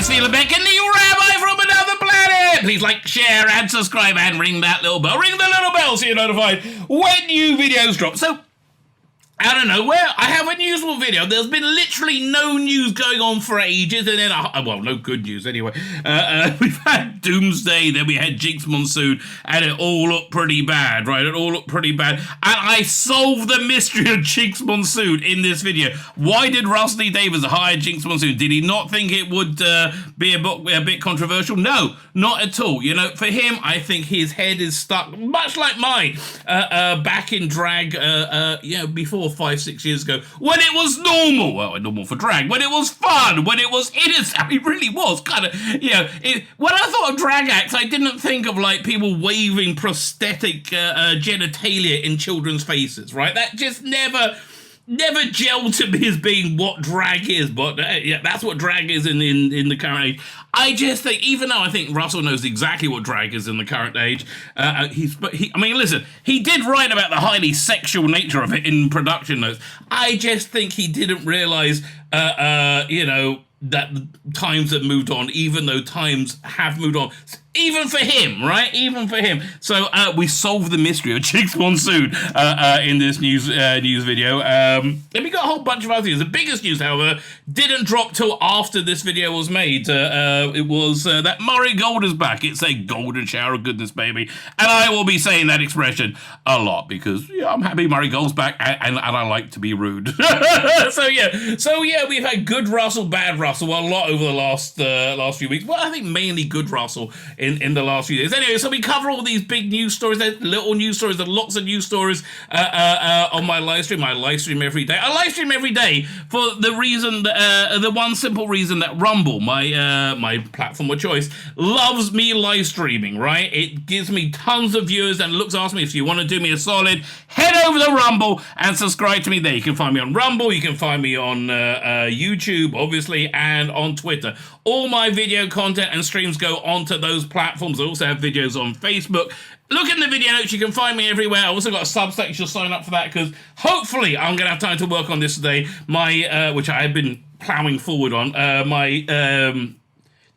Tzvi Lebetkin, the rabbi from another planet. Please like, share, and subscribe, and ring that little bell. Ring the little bell so you're notified when new videos drop. So, out of nowhere, I have a unusual video. There's been literally no news going on for ages, and then, well, no good news anyway. We've had Doomsday, then we had Jinx Monsoon, and it all looked pretty bad, right? It all looked pretty bad. And I solved the mystery of Jinx Monsoon in this video. Why did Russell D. Davies hire Jinx Monsoon? Did he not think it would be a bit controversial? No, not at all. You know, for him, I think his head is stuck, much like mine, back in drag, before 5-6 years ago, when it was normal for drag, when it was fun, when it was innocent. It really was kind of, when I thought of drag acts, I didn't think of like people waving prosthetic genitalia in children's faces, right? That just never gelled to me as being what drag is, but that's what drag is in the current age. I just think, even though I think Russell knows exactly what drag is in the current age, he did write about the highly sexual nature of it in production notes. I just think he didn't realise, that times have moved on, even though times have moved on. Even for him, right? Even for him. So we solved the mystery of Jinx Monsoon in this news video. And we got a whole bunch of other things. The biggest news, however, didn't drop till after this video was made. It was that Murray Gold is back. It's a golden shower of goodness, baby. And I will be saying that expression a lot because I'm happy Murray Gold's back and I like to be rude. So we've had good Russell, bad Russell a lot over the last few weeks. Well, I think mainly good Russell in the last few days. Anyway, so we cover all these big news stories. There's little news stories. There's lots of news stories on my live stream. I live stream every day. I live stream every day for the reason, the one simple reason that Rumble, my platform of choice, loves me live streaming, right? It gives me tons of viewers and looks after me. If you want to do me a solid, head over to Rumble and subscribe to me there. You can find me on Rumble. You can find me on YouTube, obviously, and on Twitter. All my video content and streams go onto those platforms. I also have videos on Facebook. Look in the video notes. You can find me everywhere. I also got a Substack. You should sign up for that because hopefully I'm going to have time to work on this today. Which I have been plowing forward on. My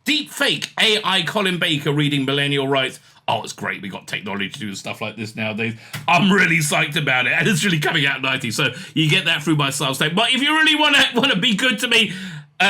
deep fake AI Colin Baker reading Millennial Rights. Oh, it's great. We got technology to do stuff like this nowadays. I'm really psyched about it. And it's really coming out nicely. So you get that through my Substack. But if you really want to be good to me,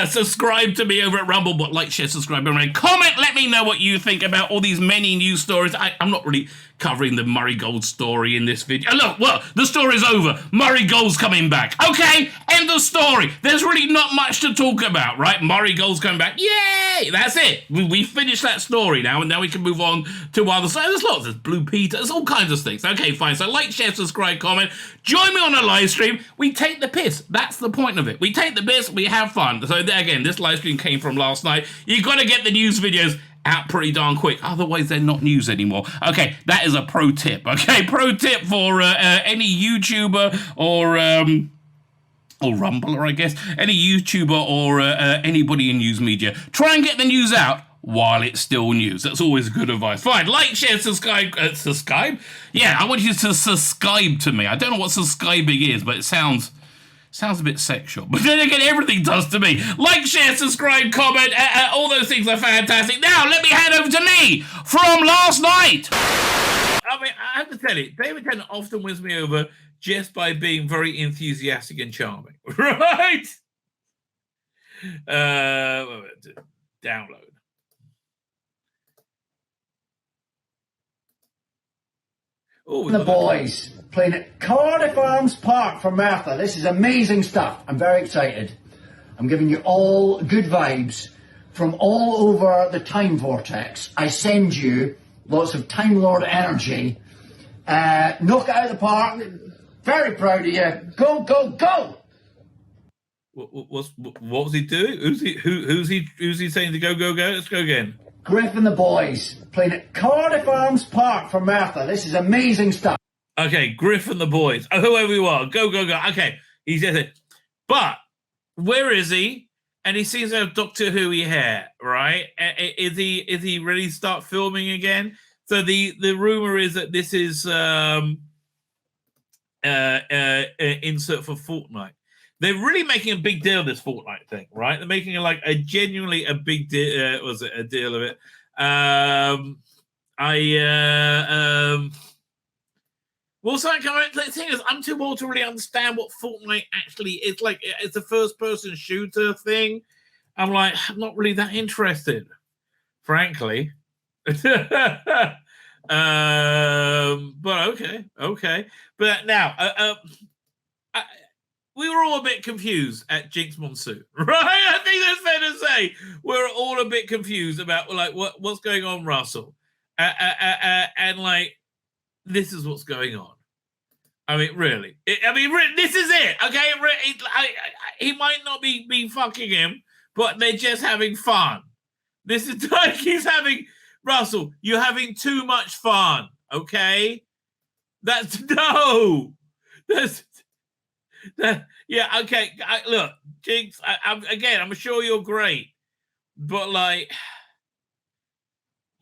subscribe to me over at Rumble, but like, share, subscribe, and comment. Let me know what you think about all these many news stories. I'm not really covering the Murray Gold story in this video. Look, well, the story's over. Murray Gold's coming back. Okay, end of story. There's really not much to talk about, right? Murray Gold's coming back. Yay! That's it. We finished that story now, and now we can move on to other stuff. There's lots. There's Blue Peter. There's all kinds of things. Okay, fine. So like, share, subscribe, comment. Join me on a live stream. We take the piss. That's the point of it. We take the piss. We have fun. So again, this live stream came from last night. You got to get the news videos out pretty darn quick, otherwise they're not news anymore. Okay, that is a pro tip. Okay, pro tip for any YouTuber or Rumbler, I guess, any YouTuber or anybody in news media. Try and get the news out while it's still news. That's always good advice. Fine, like, share, subscribe. Subscribe? Yeah, I want you to subscribe to me. I don't know what subscribing is, but it sounds a bit sexual. But then again, everything does to me. Like, share, subscribe, comment, all those things are fantastic. Now, let me hand over to me from last night. I mean, I have to tell you, David Tennant often wins me over just by being very enthusiastic and charming. Right? Download. Ooh, the boys playing at Cardiff Arms Park for Martha. This is amazing stuff. I'm very excited. I'm giving you all good vibes from all over the time vortex. I send you lots of Time Lord energy. Knock it out of the park. Very proud of you. Go, go, go! What was he doing? Who's he saying to go, go, go? Let's go again. Griff and the boys playing at Cardiff Arms Park for Martha. This is amazing stuff. Okay, Griff and the boys. Oh, whoever you are, go, go, go. Okay, he says it. But where is he? And he seems to have Doctor Who-y hair, right? Is he ready to start filming again? So the rumor is that this is insert for Fortnite. They're really making a big deal of this Fortnite thing, right? They're making like a genuinely a big deal. Was it a deal of it? Well, so the thing is, I'm too old to really understand what Fortnite actually is. Like, it's a first-person shooter thing. I'm like, I'm not really that interested, frankly. But okay. But now, we were all a bit confused at Jinx Monsoon, right? I think that's fair to say. We're all a bit confused about like what's going on, Russell, and like this is what's going on. I mean, really. This is it, okay? He might not be fucking him, but they're just having fun. This is like he's having Russell. You're having too much fun, okay? That's no. Yeah, okay. Look, Jinx. I'm sure you're great, but like,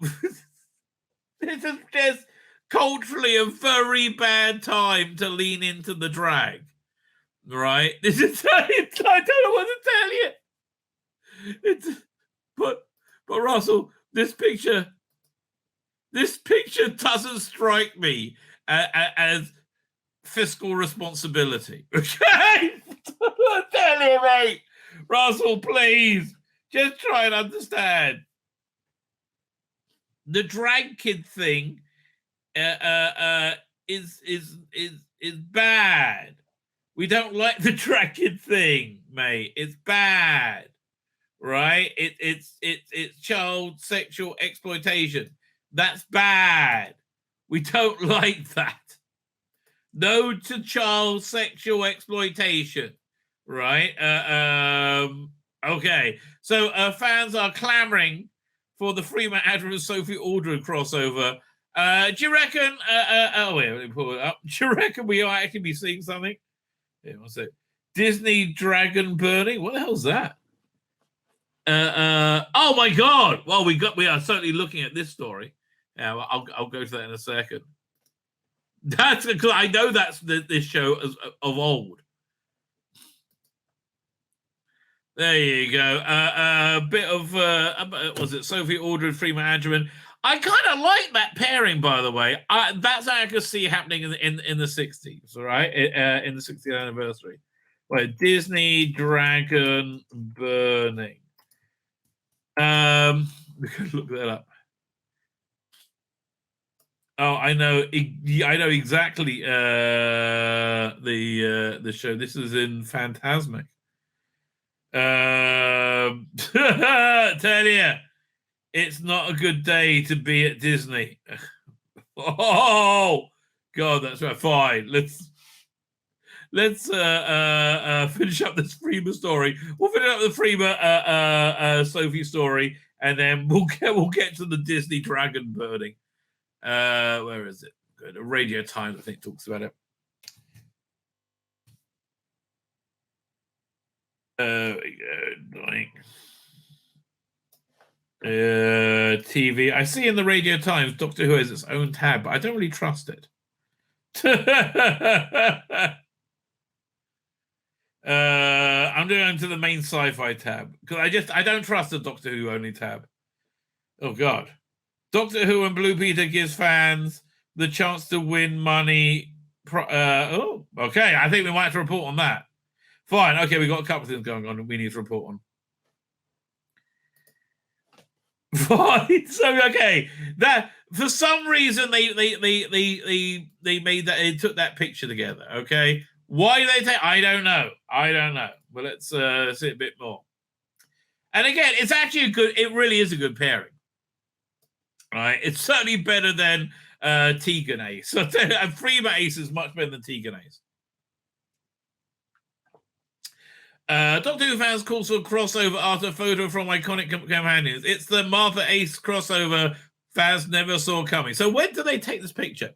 this is just culturally a very bad time to lean into the drag, right? This is. I don't know what to tell you. But Russell, this picture doesn't strike me as fiscal responsibility. Okay, tell you, mate. Russell, please just try and understand. The drag kid thing is bad. We don't like the drag kid thing, mate. It's bad, right? It's child sexual exploitation. That's bad. We don't like that. No to child sexual exploitation, right? Okay. So fans are clamoring for the Freeman Admiral Sophie Aldred crossover. Do you reckon? Wait, let me pull it up. Do you reckon we will actually be seeing something? Yeah, what's it? Disney Dragon Burning. What the hell's that? Oh my God! Well, we are certainly looking at this story. Yeah, I'll go to that in a second. That's because I know that's this show of old. There you go. A bit of was it Sophie Aldred, Freeman Adrian? I kind of like that pairing, by the way. That's how I could see happening in the 60s, all right? In the 60th anniversary. Where Disney Dragon Burning. We could look that up. Oh, I know exactly the show. This is in Phantasmic. Tell you, it's not a good day to be at Disney. Oh God, that's right. Fine. Let's finish up this Freema story. We'll finish up the Freema Sophie story, and then we'll get to the Disney Dragon burning. Where is it? Good. Radio Times, I think, talks about it. There we go. TV. I see in the Radio Times Doctor Who has its own tab, but I don't really trust it. I'm going to the main sci-fi tab because I don't trust the Doctor Who only tab. Oh God. Doctor Who and Blue Peter gives fans the chance to win money. Okay. I think we might have to report on that. Fine. Okay, we've got a couple of things going on we need to report on. Fine. So okay, that for some reason they made that, they took that picture together. Okay, why do they take? I don't know. But let's see a bit more. And again, it's actually it really is a good pairing. Right, it's certainly better than Tegan Ace. So Freema Ace is much better than Tegan Ace. Doctor Who fans calls for a crossover after a photo from iconic companions. It's the Martha Ace crossover fans never saw coming. So when do they take this picture?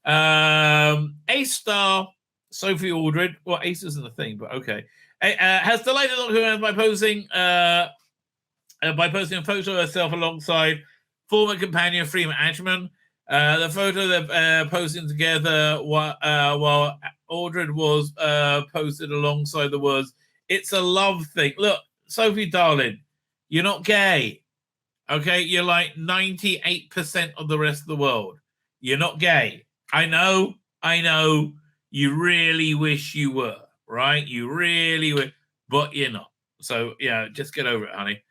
Ace star Sophie Aldred. Well, Ace isn't a thing, but okay. Has delighted Doctor Who fans by posting a photo of herself alongside former companion Freeman Ashman. The photo they're posting together while Aldred was posted alongside the words, "It's a love thing." Look, Sophie, darling, you're not gay. Okay, you're like 98% of the rest of the world. You're not gay. I know. You really wish you were, right? You really would, but you're not. So, yeah, just get over it, honey.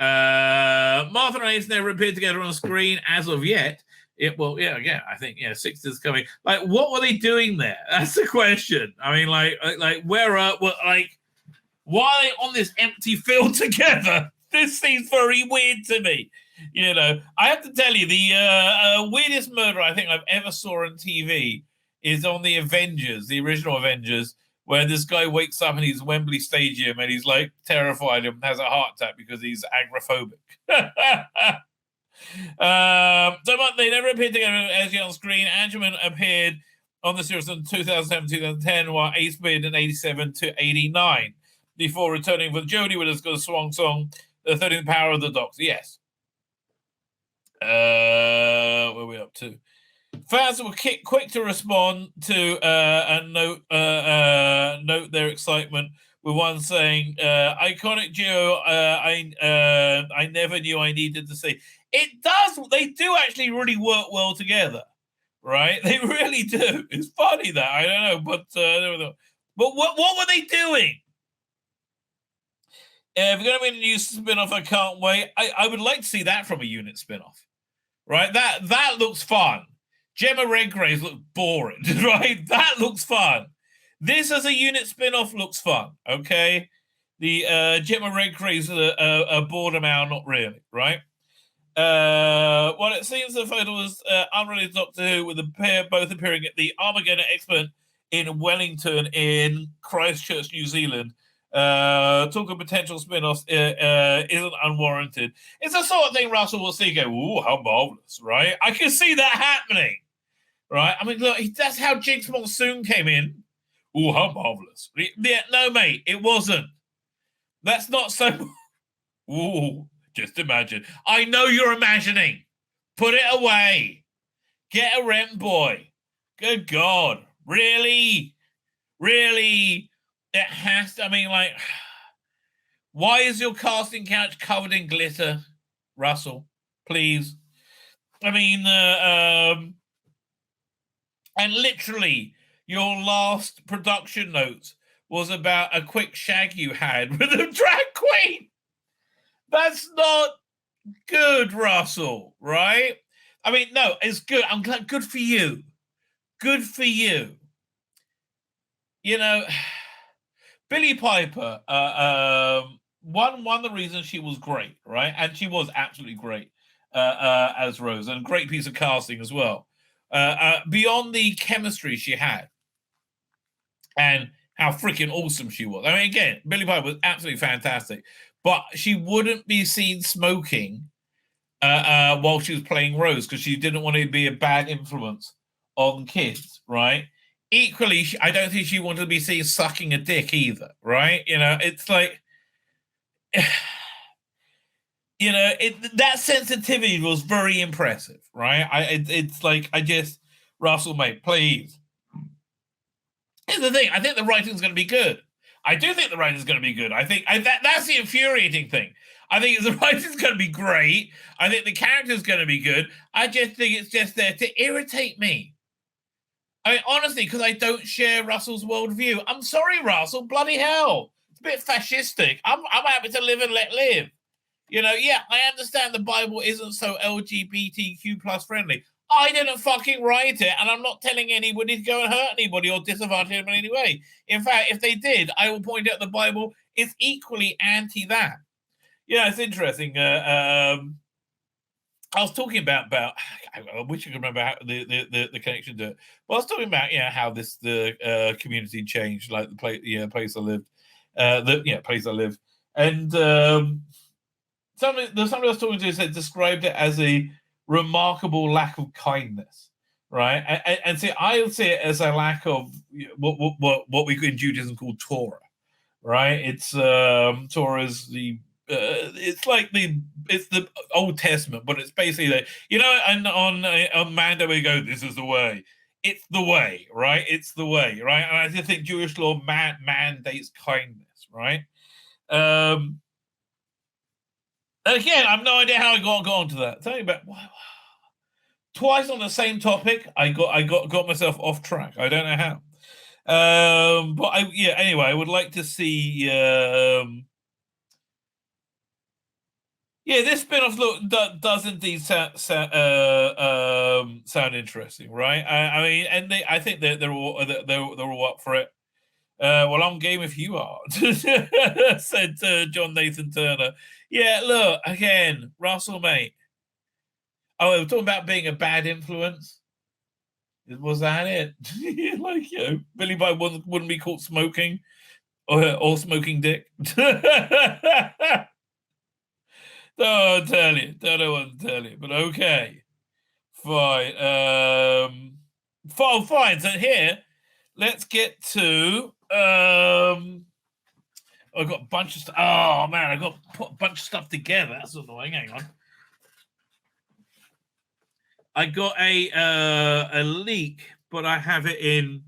Martha and Ace never appeared together on screen as of yet. I think, Six is coming. Like, what were they doing there? That's the question. I mean, where are, why are they on this empty field together? This seems very weird to me. I have to tell you, the weirdest murder I think I've ever saw on TV is on the Avengers, the original Avengers, where this guy wakes up in his Wembley Stadium and he's like terrified and has a heart attack because he's agoraphobic. They never appeared together as yet on screen. Angelman appeared on the series in 2007-2010, while Ace appeared in 87 to 89, before returning for Jodie with a swan song, The 13th Power of the Doctor. Yes. Where are we up to? Fans were quick to respond to and note their excitement, with one saying, "Iconic duo. I never knew I needed to see." It does. They do actually really work well together, right? They really do. It's funny that I don't know, but what were they doing? If we're going to be a new spin-off, I can't wait. I would like to see that from a unit spin-off, right? That looks fun. Gemma Redgrave's look boring, right? That looks fun. This as a unit spin-off looks fun, okay? The Gemma Redgrave's a boredom hour, not really, right? Well, it seems the photo was unrelated Doctor Who, with the pair both appearing at the Armageddon Expo in Wellington in Christchurch, New Zealand. Talk of potential spin-offs isn't unwarranted. It's the sort of thing Russell will see go, ooh, how marvelous, right? I can see that happening, right? I mean, look, that's how Jinx Monsoon came in. Ooh, how marvelous. Yeah, no, mate, it wasn't. That's not so... Ooh, just imagine. I know you're imagining. Put it away. Get a rent, boy. Good God. Really? Really? It has to, I mean, like, why is your casting couch covered in glitter, Russell? Please. I mean, and literally, your last production notes was about a quick shag you had with a drag queen. That's not good, Russell, right? I mean, no, it's good. I'm glad. Good for you. Good for you. You know, Billie Piper, one of the reasons she was great, right? And she was absolutely great as Rose, and a great piece of casting as well. Beyond the chemistry she had and how freaking awesome she was. I mean, again, Billie Piper was absolutely fantastic, but she wouldn't be seen smoking while she was playing Rose because she didn't want to be a bad influence on kids, right? Equally, I don't think she wanted to be seen sucking a dick either, right? You know, it's like, you know, that sensitivity was very impressive, right? Russell, mate, please. Here's the thing. I think the writing's going to be good. I do think the writing's going to be good. That's the infuriating thing. I think the writing's going to be great. I think the character's going to be good. I just think it's just there to irritate me. I mean, honestly, because I don't share Russell's worldview. I'm sorry, Russell. Bloody hell. It's a bit fascistic. I'm happy to live and let live. You know, yeah, I understand the Bible isn't so LGBTQ plus friendly. I didn't fucking write it, and I'm not telling anybody to go and hurt anybody or disadvantage them in any way. In fact, if they did, I will point out the Bible is equally anti that. Yeah, it's interesting. I was talking about I wish I could remember how the connection to it. But I was talking about how the community changed, like the place I lived, place I live, and somebody I was talking to said described it as a remarkable lack of kindness, right? And see, I see it as a lack of what we in Judaism call Torah, right? It's Torah is it's the Old Testament, but it's basically and on Mando we go, this is the way. it's the way, right? It's the way, right? And I just think Jewish law mandates kindness, right? Again, I have no idea how I got onto that. Tell me about twice on the same topic. I got myself off track. I don't know how. But anyway, I would like to see. This spin-off does indeed sound interesting, right? I mean, and I think they're all up for it. Well, I'm game if you are, said John Nathan Turner. Yeah, look, again, Russell, mate. Oh, we're talking about being a bad influence. Was that it? Like, Billy Boy wouldn't be caught smoking or smoking dick. Don't tell you. Don't know what to tell you. But okay. Fine. Fine. So here, let's get to I've got a bunch of stuff. Oh man, I got to put a bunch of stuff together. That's annoying. Hang on. I got a leak, but I have it in.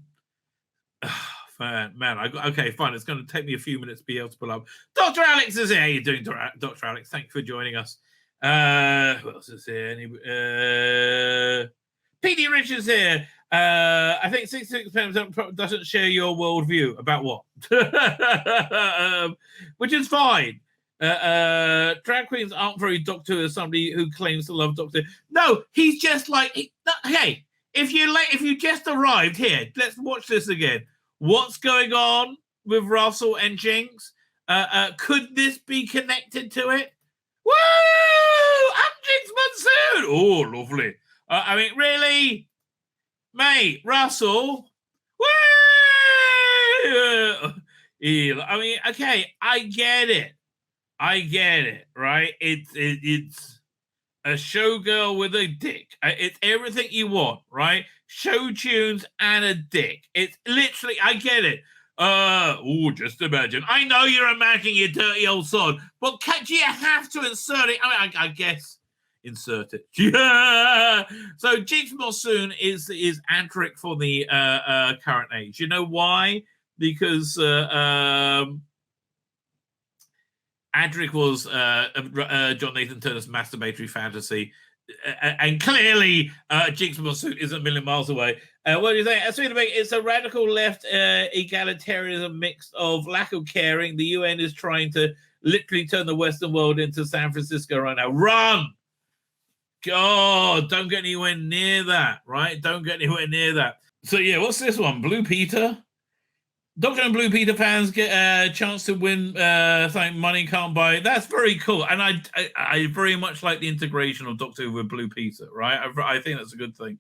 Man, okay, fine. It's going to take me a few minutes to be able to pull up. Dr. Alex is here. How you doing, Dr. Alex? Thank you for joining us. Who else is here? PD Richards here. I think 66% doesn't share your worldview. About what? Which is fine. Drag queens aren't very Doctor Who as somebody who claims to love Doctor Who. No, he's just like, hey, if you just arrived here, let's watch this again. What's going on with Russell and Jinx? Could this be connected to it? Woo! I'm Jinx Monsoon! Oh, lovely. I mean, really? Mate, Russell? Woo! I mean, okay, I get it, right? It's a showgirl with a dick. It's everything you want, right? Show tunes and a dick. It's literally, I get it. Just imagine. I know you're imagining, you dirty old sod, but do you have to insert it? I mean, I guess insert it. Yeah. So Jinx Monsoon is antric for the current age. You know why? Because Adric was John Nathan Turner's masturbatory fantasy, and clearly Jinx Monsoon isn't a million miles away. What do you think? It's a radical left egalitarianism mixed of lack of caring. The UN is trying to literally turn the Western world into San Francisco right now. Run! God, don't get anywhere near that, right? Don't get anywhere near that. So yeah, what's this one? Blue Peter? Doctor and Blue Peter fans get a chance to win something money can't buy. That's very cool. And I very much like the integration of Doctor Who with Blue Peter, right? I think that's a good thing.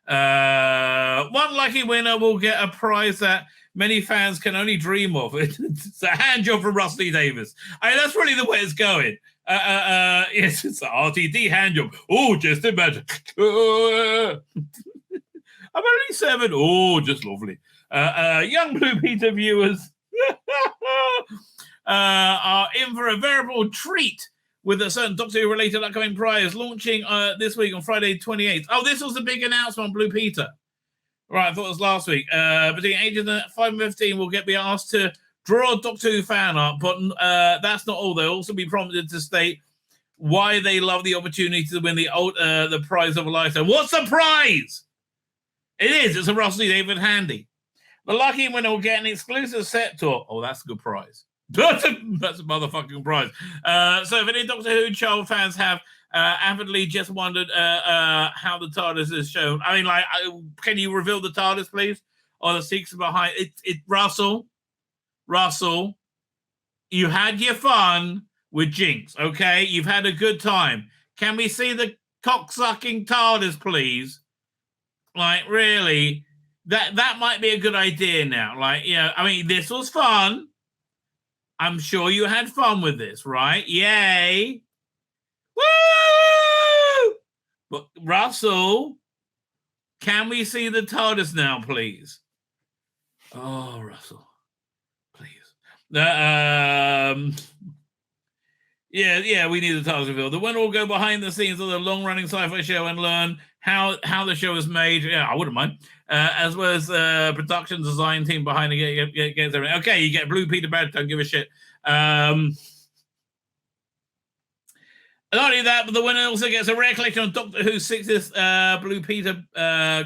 One lucky winner will get a prize that many fans can only dream of. It's a hand job from Rusty Davis. I mean, that's really the way it's going. Yes, it's an RTD hand job. Oh, just imagine. I'm only 7. Oh, just lovely. Young Blue Peter viewers are in for a veritable treat with a certain Doctor Who related upcoming prize launching this week on Friday 28th. Oh, this was the big announcement on Blue Peter. Right, I thought it was last week. Between ages 5 and 15 will be asked to draw Doctor Who fan art, but that's not all. They'll also be prompted to state why they love the opportunity to win the prize of a lifetime. What's the prize? It's a Russell David handy. The lucky winner will get an exclusive set tour. Oh, that's a good prize. That's a motherfucking prize. So if any Doctor Who child fans have avidly just wondered how the TARDIS is shown, I mean, can you reveal the TARDIS, please? Or the secrets behind it? Russell, you had your fun with Jinx, okay? You've had a good time. Can we see the cock-sucking TARDIS, please? Like, really? That might be a good idea now. Like, I mean, this was fun. I'm sure you had fun with this, right? Yay. Woo! But Russell, can we see the TARDIS now, please? Oh, Russell, please. Yeah, we need the TARDIS reveal. The winner will go behind the scenes of the long-running sci-fi show and learn how the show is made. Yeah, I wouldn't mind. as well as production design team behind the games. Okay, you get Blue Peter badge. Don't give a shit. Not only that, but the winner also gets a rare collection of Doctor Who's 60th Blue Peter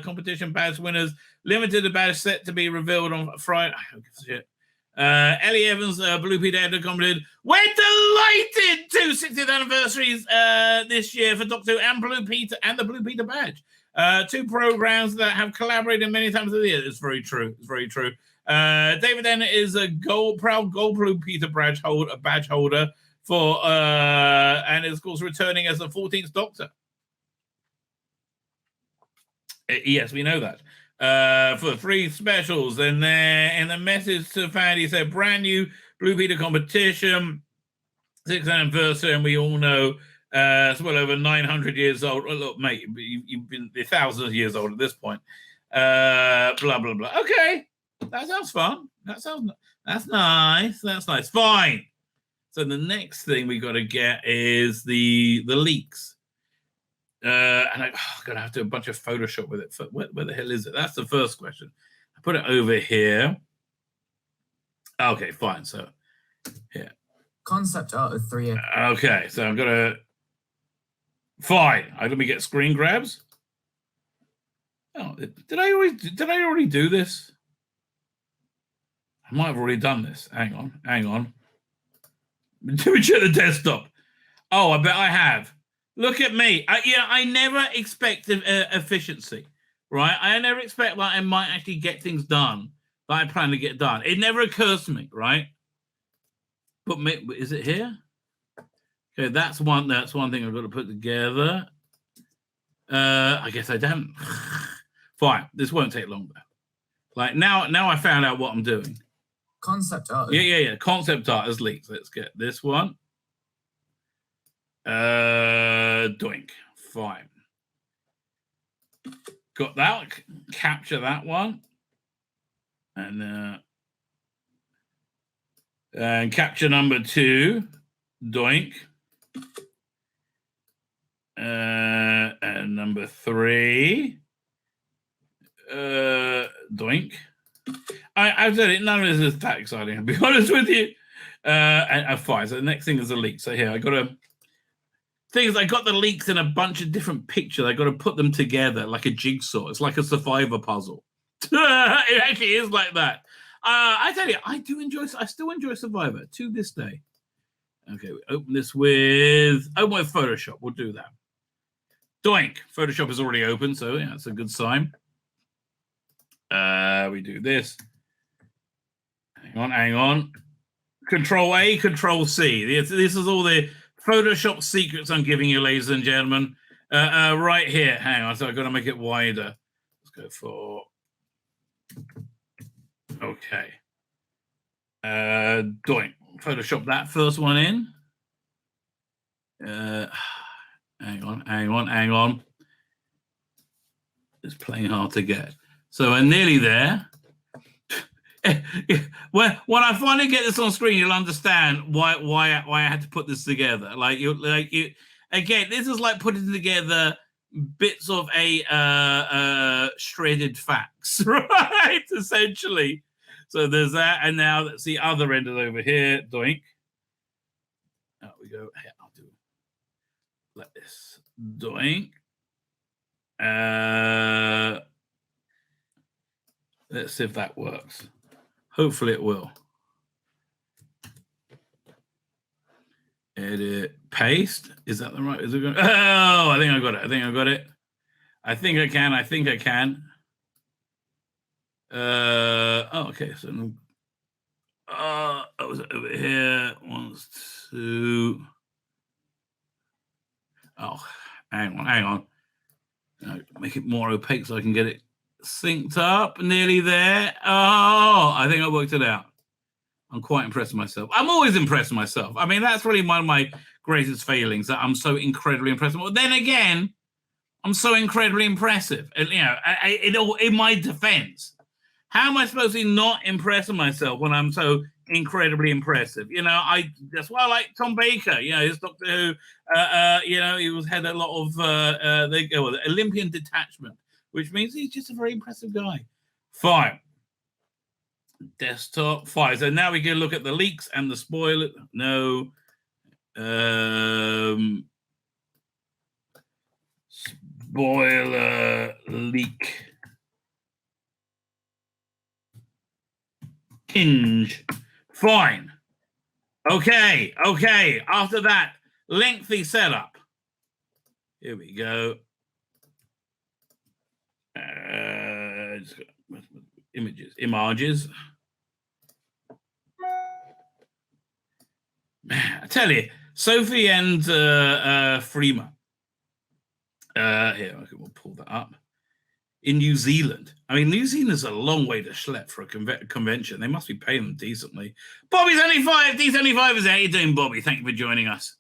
competition badge winners. Limited badge set to be revealed on Friday. I don't give a shit. Ellie Evans, Blue Peter editor, commented, "We're delighted to 60th anniversaries this year for Doctor Who and Blue Peter and the Blue Peter badge. Two programs that have collaborated many times of the year." It's very true. It's very true. David N is a proud gold Blue Peter badge holder for and is of course returning as the 14th Doctor. Yes, we know that. For 3 specials, and in the message to fans, he said, "Brand new Blue Peter competition, 6th anniversary," and we all know it's well over 900 years old. Oh, look, mate, you've been thousands of years old at this point. Blah blah blah. Okay, that sounds fun. That's nice. That's nice. Fine. So the next thing we got to get is the leaks. And I'm going to have to do a bunch of Photoshop with it. Where the hell is it? That's the first question. I put it over here. Okay, fine. So here. Concept art of 3. Okay, so I'm going to... Fine. Let me get screen grabs. Oh, did I already do this? I might have already done this. Hang on. Let me check the desktop. Oh, I bet I have. Look at me. I never expect efficiency, right? I never expect that I might actually get things done that I plan to get done. It never occurs to me, right? But is it here? Okay, that's one thing I've got to put together. I guess I don't. Fine. This won't take long though. Like now I found out what I'm doing. Concept art. Yeah. Concept art as leaks. Let's get this one. Doink. Fine. Got that. Capture that one. And capture number 2. Doink. And number 3. Doink. I've said it. None of this is that exciting, I'll be honest with you. And fine. So the next thing is a leak. So here I got to. I got the leaks in a bunch of different pictures. I got to put them together like a jigsaw. It's like a survivor puzzle. It actually is like that. I tell you, I still enjoy Survivor to this day. Okay, we open this with Photoshop. We'll do that. Doink. Photoshop is already open, so yeah, that's a good sign. We do this. Hang on. Control A, Control C. This is all the Photoshop secrets I'm giving you, ladies and gentlemen. Right here. Hang on. So I've got to make it wider. Let's go for... Okay. Doink. Photoshop that first one in. Hang on. It's playing hard to get. So we're nearly there. When I finally get this on screen, you'll understand why I had to put this together. Again, this is like putting together bits of a shredded fax, right? Essentially. So there's that, and now that's the other end of over here. Doink. Out we go. Here, I'll do like this. Doink. Let's see if that works. Hopefully it will. Edit, paste. Is that the right? Is it going? Oh, I think I got it. I think I can. Oh, okay. So, I was over here. 1, 2. Oh, hang on. Make it more opaque so I can get it synced up. Nearly there. Oh, I think I worked it out. I'm quite impressed with myself. I'm always impressed with myself. I mean, that's really one of my greatest failings, that I'm so incredibly impressive. But then again, I'm so incredibly impressive. And, in my defense, how am I supposed to not impress myself when I'm so incredibly impressive? That's why I like Tom Baker. His Doctor Who. He had a lot of the Olympian detachment which means he's just a very impressive guy. Fine. Desktop, fine. So now we can look at the leaks and the spoiler. No. Spoiler leak. Hinge. Fine. Okay. After that, lengthy setup. Here we go. Images. I tell you, Sophie and Freema. Here, we'll pull that up. In New Zealand. I mean, New Zealand's a long way to schlep for a convention. They must be paying them decently. Bobby's only 5. D75 is there. How you doing, Bobby? Thank you for joining us.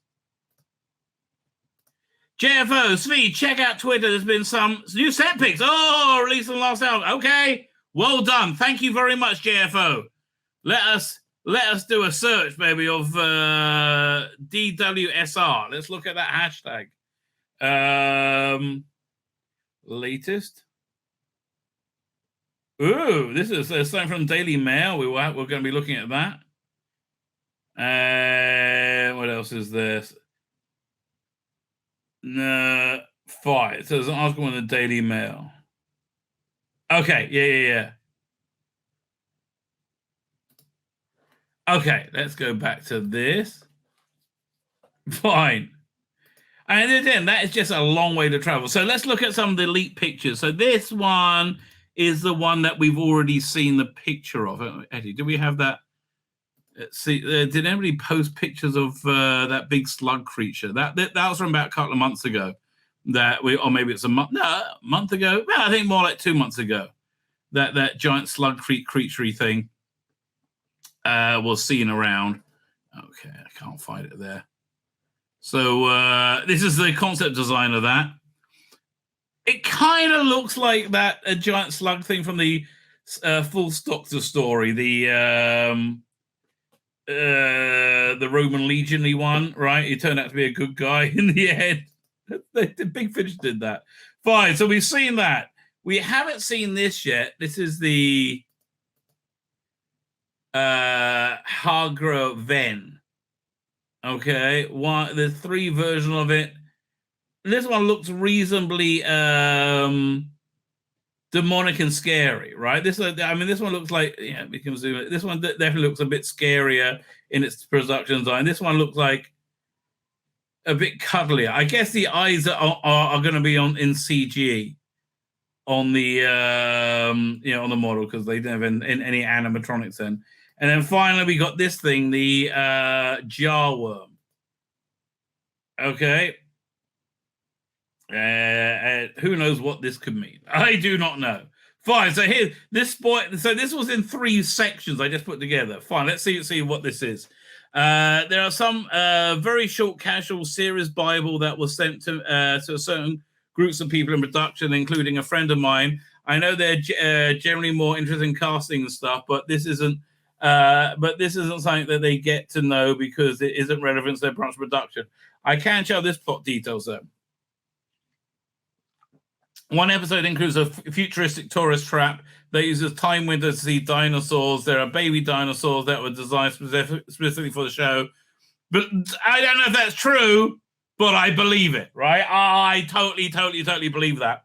JFO, Tzvi, check out Twitter. There's been some new set picks. Oh, released on the last hour. Okay. Well done. Thank you very much, JFO. Let us do a search, baby, of DWSR. Let's look at that hashtag. Latest. Ooh, this is something from Daily Mail. We're going to be looking at that. What else is this? No, 5. So there's an article in the Daily Mail. Okay, yeah. Okay, let's go back to this. Fine. And then that is just a long way to travel. So let's look at some of the leaked pictures. So this one is the one that we've already seen the picture of. Eddie, do we have that? Let's see. Did anybody post pictures of that big slug creature? That was from about a couple of months ago. Or maybe it's a month ago. Well, I think more like 2 months ago. That giant slug creature thing was seen around. Okay, I can't find it there. So this is the concept design of that. It kind of looks like a giant slug thing from the Full Doctor story, the Roman Legion-y one, right? He turned out to be a good guy in the end. The Big Finish did that. Fine, so we've seen that. We haven't seen this yet. This is the HaGeffen. Okay, there's 3 versions of it. This one looks reasonably demonic and scary, right? This one looks like, we can zoom it. This one definitely looks a bit scarier in its production design. This one looks like a bit cuddlier. I guess the eyes are going to be in CG on the on the model because they don't have any animatronics in. And then finally we got this thing, the jar worm. Okay. Who knows what this could mean? I do not know. Fine. So here, this was in 3 sections I just put together. Fine. Let's see what this is. There are some very short, casual series Bible that was sent to certain groups of people in production, including a friend of mine. I know they're generally more interested in casting and stuff, but this isn't. Something that they get to know because it isn't relevant to their branch of production. I can show this plot details though. One episode includes a futuristic tourist trap that uses time windows to see dinosaurs. There are baby dinosaurs that were designed specifically for the show. But I don't know if that's true, but I believe it, right? I totally believe that.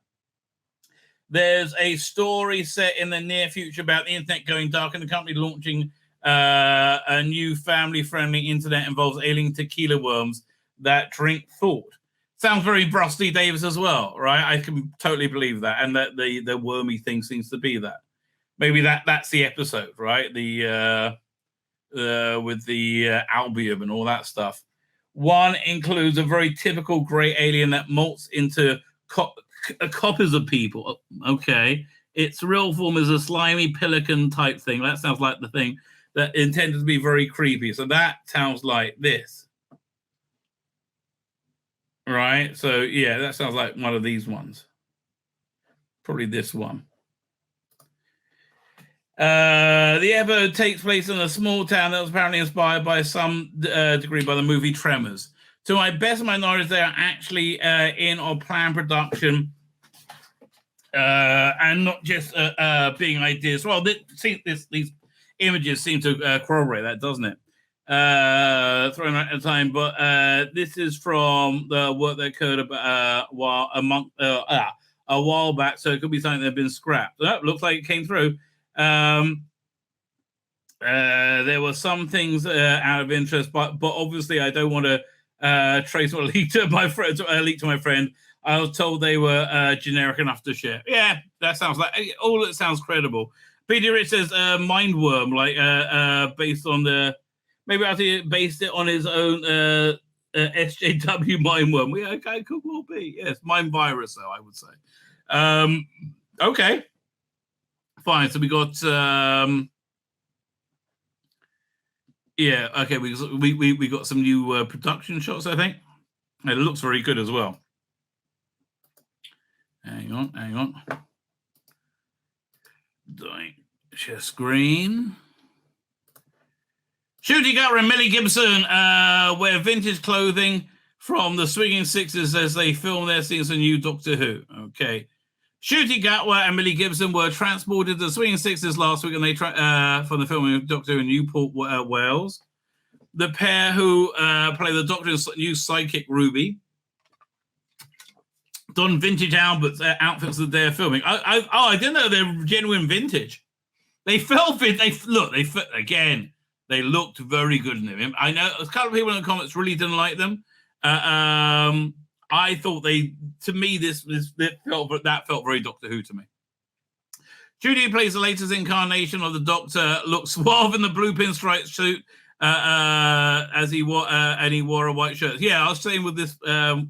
There's a story set in the near future about the internet going dark and the company launching a new family-friendly internet involves alien tequila worms that drink thought. Sounds very Rusty Davis as well, right? I can totally believe that. And that the wormy thing seems to be that. Maybe that's the episode, right? The with the albium and all that stuff. One includes a very typical grey alien that molts into copies of people. Okay. Its real form is a slimy pelican type thing. That sounds like the thing that intended to be very creepy. So that sounds like this. Right? So, yeah, that sounds like one of these ones. Probably this one. The episode takes place in a small town that was apparently inspired by some degree by the movie Tremors. To my best of my knowledge, they are actually in or planned production and not just being ideas. Well, these images seem to corroborate that, doesn't it? Thrown out at a time, but this is from the work that occurred about a while back, so it could be something that had been scrapped. That looks like it came through. There were some things out of interest, but obviously I don't want to trace or leak to my friend. Leak to my friend. I was told they were generic enough to share. Yeah, that sounds like all. It sounds credible. Peter Rich says Mindworm, like based on the maybe I think based it on his own SJW Mindworm. Yeah, okay, could well be. Yes, Mind Virus, though I would say. Okay, fine. So we got. Yeah, okay. We got some new production shots. I think it looks very good as well. Hang on. Share screen. Shooty Gatwa and Millie Gibson wear vintage clothing from the Swinging Sixes as they film their scenes in new Doctor Who. Okay. Shooty Gatwa and Millie Gibson were transported to the Swinging Sixes last week, and they from the filming of Doctor Who in Newport, Wales. The pair who play the Doctor's new sidekick Ruby donned vintage outfits that they're filming. I didn't know they're genuine vintage. They felt it. They looked very good in them. I know a couple of people in the comments really didn't like them. I thought to me, that felt very Doctor Who to me. Judy plays the latest incarnation of the Doctor, looks suave in the blue pinstripe suit as he wore a white shirt. Yeah, I was saying with this, the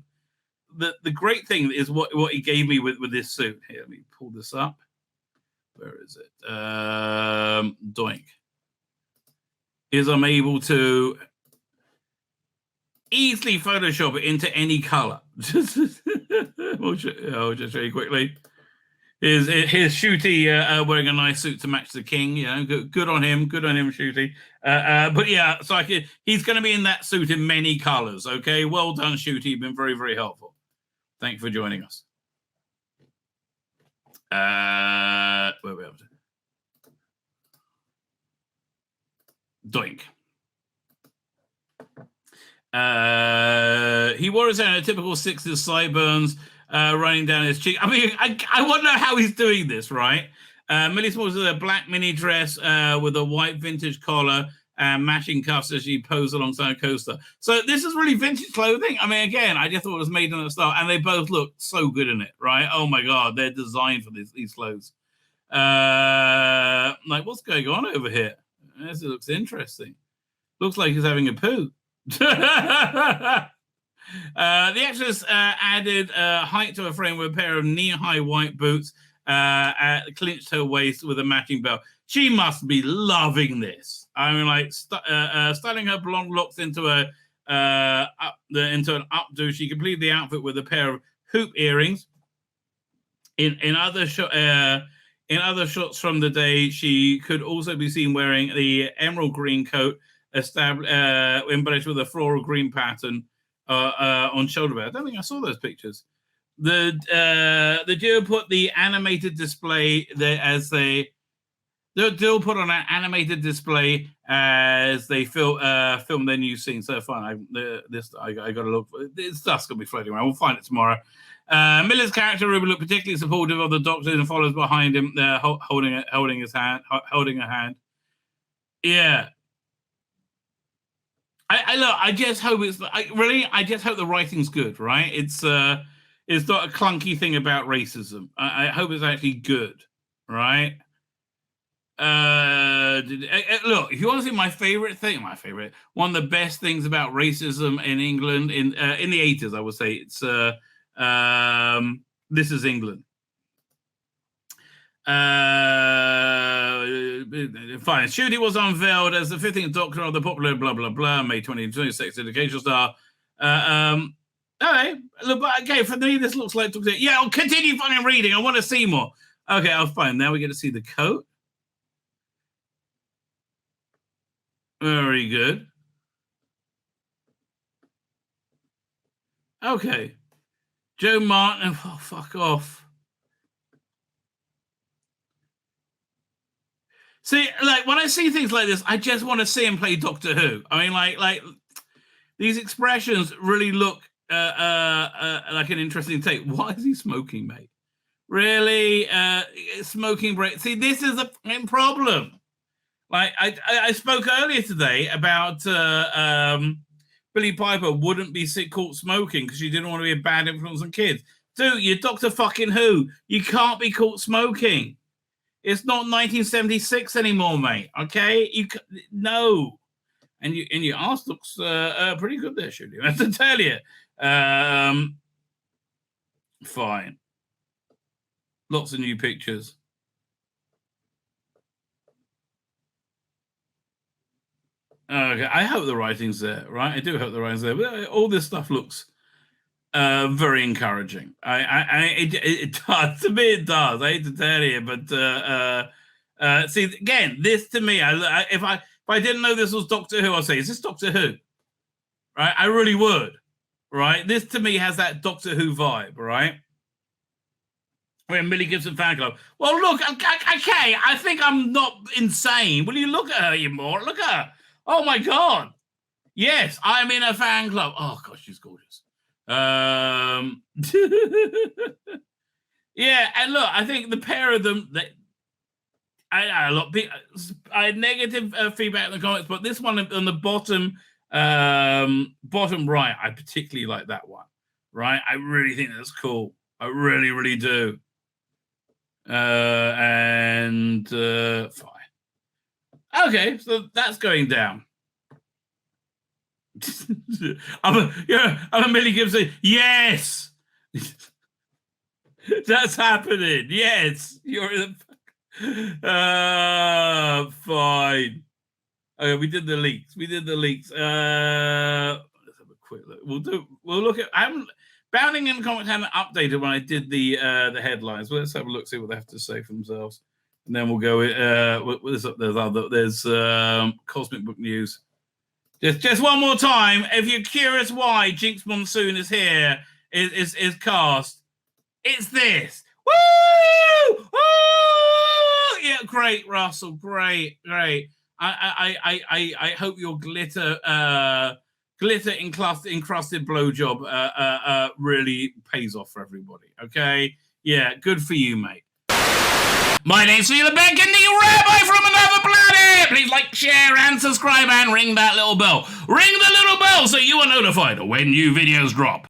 great thing is what he gave me with this suit. Here, let me pull this up. Where is it? Doink. Is I'm able to easily Photoshop it into any color. I'll just show you quickly. Here's Shooty wearing a nice suit to match the king. You know, good on him. Good on him, Shooty. But yeah, so he's going to be in that suit in many colors. Okay, well done, Shooty. You've been very, very helpful. Thank you for joining us. Where are we up to? Doink. He wore his hair in a typical 60s sideburns running down his cheek. I mean, I want to know how he's doing this, right? Millie Smalls is a black mini dress with a white vintage collar and matching cuffs as she posed alongside a coaster. So this is really vintage clothing. I mean, again, I just thought it was made in the style, and they both look so good in it, right? Oh my God, they're designed for these clothes. Like, what's going on over here? This looks interesting. Looks like he's having a poo. The actress added height to her frame with a pair of knee-high white boots, clinched her waist with a matching belt. She must be loving this. I mean, like styling her blonde locks into into an updo. She completed the outfit with a pair of hoop earrings. In other shots from the day, she could also be seen wearing the emerald green coat, embellished with a floral green pattern on shoulder pad. I don't think I saw those pictures. The duo put the animated display there as the duo put on an animated display as they film their new scene. So fun. I got to look. This stuff's gonna be floating around. We'll find it tomorrow. Miller's character Ruby looked particularly supportive of the Doctor and follows behind him, holding a hand. Yeah. I just hope I just hope the writing's good, right? It's not a clunky thing about racism. I hope it's actually good, right? Look, if you want to see my favorite thing, one of the best things about racism in England in the 80s, I would say it's This Is England. Fine. Shooty was unveiled as the 15th Doctor of the popular blah blah blah May 2020 Sex Education Star. Okay, look, okay. For me, this looks like Doctor. Yeah, I'll continue fucking reading. I want to see more. Okay, I'll find. Now we get to see the coat. Very good. Okay, Joe Martin. Oh, fuck off. See, like when I see things like this, I just want to see him play Doctor Who. I mean, like these expressions really look like an interesting take. Why is he smoking, mate? Really, smoking break. See, this is a problem. Like I spoke earlier today about Billie Piper wouldn't be caught smoking because she didn't want to be a bad influence on kids. Dude, you're Doctor fucking Who. You can't be caught smoking. It's not 1976 anymore, mate. Okay, no. And your ass looks pretty good there, Shooty. I have to tell you. Fine. Lots of new pictures. Okay, I hope the writing's there, right? I do hope the writing's there. But all this stuff looks very encouraging. It does. To me, it does. I hate to tell you, but see, again, this to me, if I didn't know this was Doctor Who, I'd say, is this Doctor Who? Right? I really would. Right? This to me has that Doctor Who vibe, right? We're Millie Gibson fan club. Well, look, okay, I think I'm not insane. Will you look at her, you more? Look at her. Oh my God. Yes, I'm in a fan club. Oh gosh, she's gorgeous. Yeah, and look, I think the pair of them, I had negative feedback in the comments, but this one on the bottom right, I particularly like that one. Right, I really think that's cool. I really, really do. Fine. Okay, so that's going down. I'm a Millie Gibson. Yes, that's happening. Yes, you're in the. Fine. Okay, we did the leaks. Let's have a quick look. We'll look at. Bounding in Comics hadn't updated when I did the headlines. Well, let's have a look, see what they have to say for themselves, and then we'll go. There's Cosmic Book News. Just one more time. If you're curious why Jinx Monsoon is here, is cast, it's this. Woo! Woo! Yeah, great, Russell. Great. I hope your glitter encrusted blowjob really pays off for everybody. Okay, yeah, good for you, mate. My name's Tzvi Lebetkin, the rabbi from another planet. Please like, share, and subscribe, and ring that little bell. Ring the little bell so you are notified when new videos drop.